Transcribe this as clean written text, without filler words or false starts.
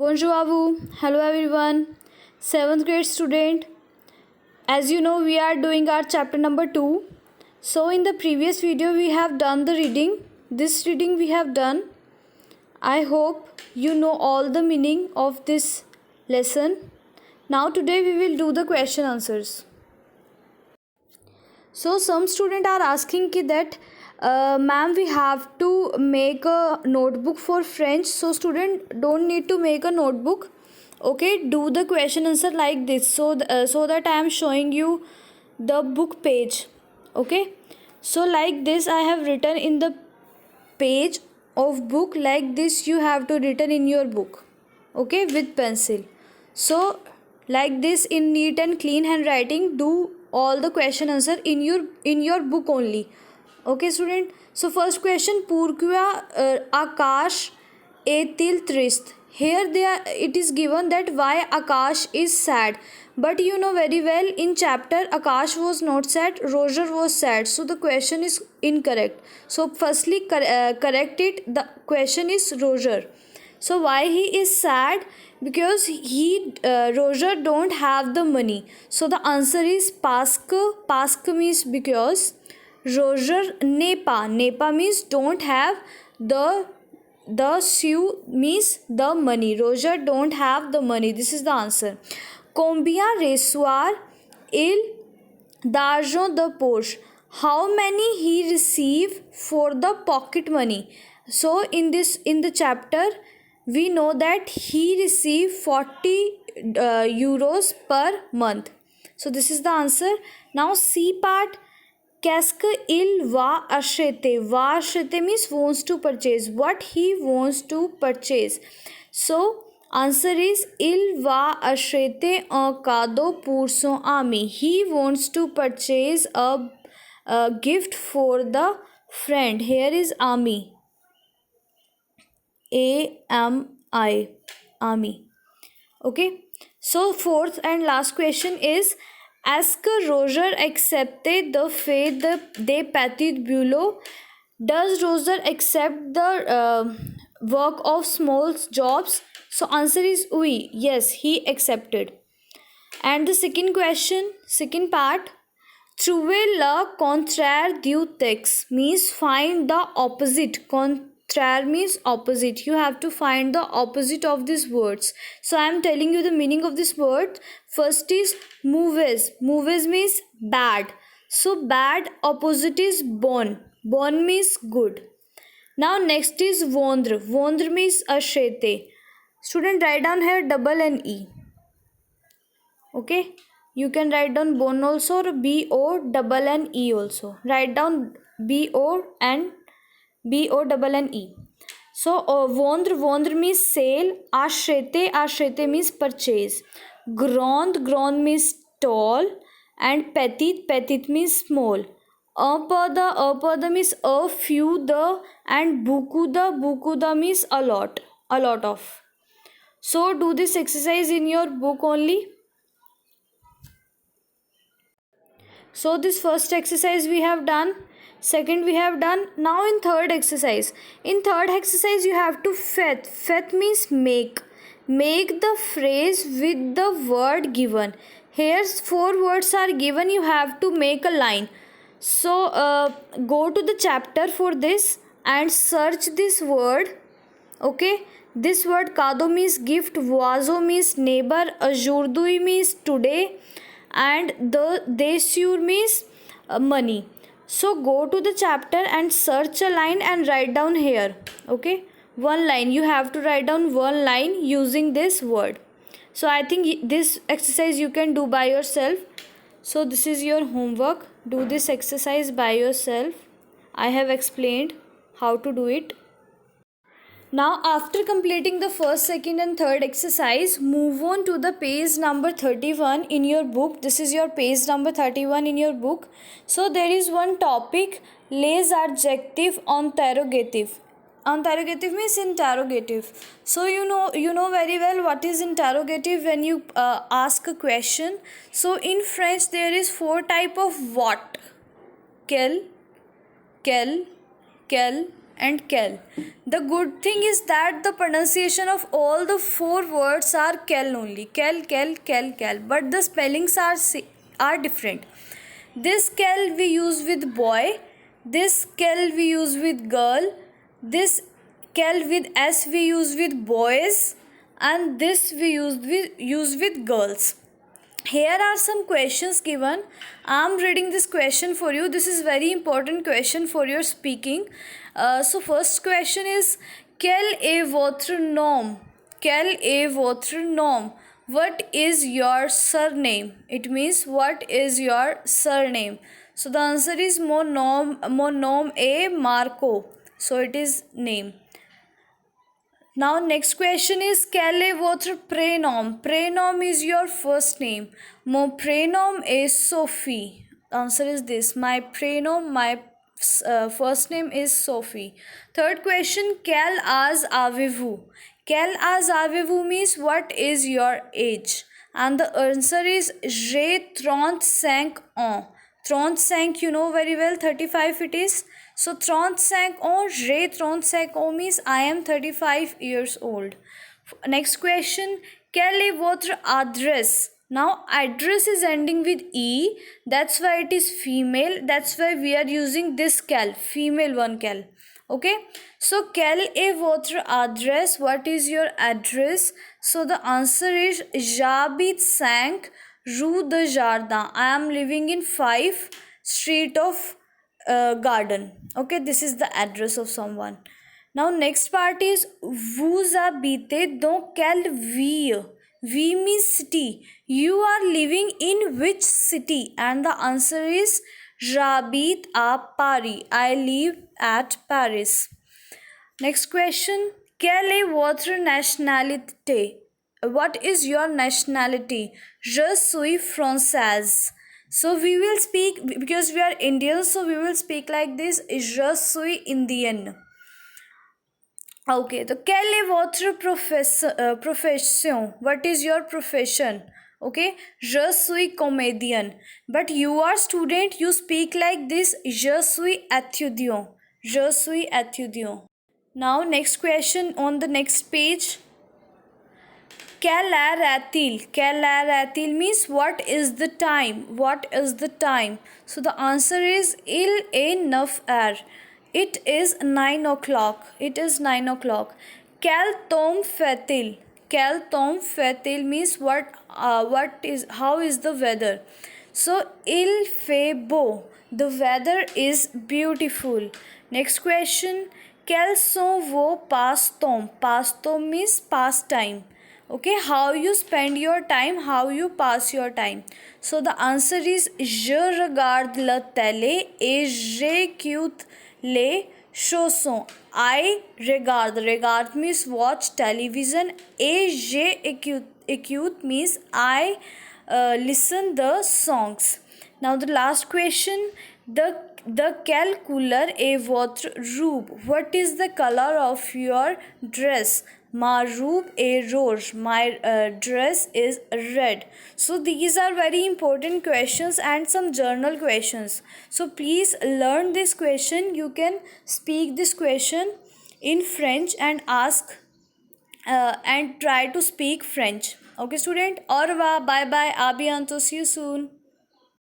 Bonjour à vous. Hello everyone. 7th grade student. As you know, we are doing our chapter number 2. So in the previous video we have done the reading. This reading we have done. I hope you know all the meaning of this lesson. Now today we will do the question answers. So some students are asking that ma'am, we have to make a notebook for French. So student don't need to make a notebook. Okay, do the question answer like this. So that I am showing you the book page. Okay, so like this I have written in the page of book. Like this you have to written in your book. Okay, with pencil. So like this in neat and clean handwriting, do all the question answer in your book only. Okay student, so first question, pourquoi Akash est-il triste? Here it is given that why Akash is sad, but you know very well in chapter Akash was not sad, Roger was sad, so the question is incorrect. So firstly correct it, the question is Roger. So why he is sad? Because Roger don't have the money. So the answer is Pask means because Roger Nepa means don't have the sou means the money. Roger don't have the money. This is the answer. Combien reçoit il d'argent de poche? How many he receive for the pocket money? So in the chapter we know that he received 40 euros per month. So this is the answer. Now C part, qu'est-ce qu'il va acheter? Va acheter means wants to purchase. What he wants to purchase. So answer is il va acheter un cadeau pour son ami. He wants to purchase a gift for the friend. Here is ami. AMI, army. Okay, so fourth and last question is, est-ce que Roger accepted the fait des petits boulots? Does Roger accept the work of small jobs? So answer is oui, yes, he accepted. And the second question, second part, trouver le contraire du texte means find the opposite. Contraire means opposite. You have to find the opposite of these words. So I am telling you the meaning of this word. First is mauvaise. Mauvaise means bad. So bad opposite is bon. Bon means good. Now next is vendre. Vendre means acheter. Student, write down here double N E. Okay, you can write down bon also or BONNE also. Write down BONNE. So vendre means sale. Acheter means purchase. Grand means tall. And petit means small. Apada means a few, the, and beaucoup means a lot of. So do this exercise in your book only. So this first exercise we have done, second we have done. Now in third exercise you have to fet means make the phrase with the word given. Here 4 words are given, you have to make a line. So go to the chapter for this and search this word. Okay, this word kado means gift, voisin means neighbor, aujourd'hui means today, and the desur means money. So go to the chapter and search a line and write down here. Okay, one line, you have to write down one line using this word. So I think this exercise you can do by yourself. So this is your homework. Do this exercise by yourself. I have explained how to do it. Now after completing the first, second and third exercise, move on to the page number 31 in your book. This is your page number 31 in your book. So there is one topic, les adjectifs interrogative. Interrogative means interrogative. So you know very well what is interrogative when you ask a question. So in French there is 4 type of what: quel, and quel. The good thing is that the pronunciation of all the four words are quel only. Quel, quel, quel, quel. But the spellings are different. This quel we use with boy. This quel we use with girl. This quel with s we use with boys. And this we use with girls. Here are some questions given. I am reading this question for you. This is very important question for your speaking. So first question is, quel est votre nom? Quel est votre nom? What is your surname? It means what is your surname? So the answer is mon nom est Marco. So it is name. Now next question is, quel est votre prénom? Prénom is your first name. Mon prénom est Sophie. Answer is this. My prénom, my first name is Sophie. Third question, quel âge avez-vous? Quel âge avez-vous means what is your age? And the answer is j'ai 35 ans. 35 you know very well, 35 it is. So 35 ans, j'ai 35 ans means I am 35 years old. Next question, quel est votre adresse? Now address is ending with E, that's why it is female, that's why we are using this quel, female one quel. Okay, so quel est votre adresse? What is your address? So the answer is j'habite 5 Rue de Jardin. I am living in 5 Street of Garden. Okay, this is the address of someone. Now next part is, vous habitez dans quelle ville? Ville means city. You are living in which city? And the answer is j'habite à Paris. I live at Paris. Next question, quelle est votre nationalité? What is your nationality? Je suis française. So we will speak, because we are Indians, so we will speak like this, je suis Indian. Okay, so quelle est votre profession? What is your profession? Okay, je suis comédien. But you are student, you speak like this, je suis étudiant. Je suis étudiant. Now next question on the next page. Quelle heure est-il? Quelle heure est-il means what is the time? What is the time? So the answer is il est 9 heures. It is 9 o'clock. It is 9 o'clock. Quel temps fait-il? Quel temps fait-il means how is the weather? So il fait beau. The weather is beautiful. Next question. Quels sont vos passe-temps? Passe-temps means pastime. Okay, how you spend your time, how you pass your time. So the answer is je regarde la télé et j'écoute les chansons. I regard means watch television, et j'écoute means I listen the songs. Now the last question, the quelle couleur est votre robe? What is the color of your dress? Ma robe est rouge. My dress is red. So these are very important questions and some journal questions. So please learn this question. You can speak this question in French and ask and try to speak French. Okay student, au revoir, bye bye, à bientôt, see you soon.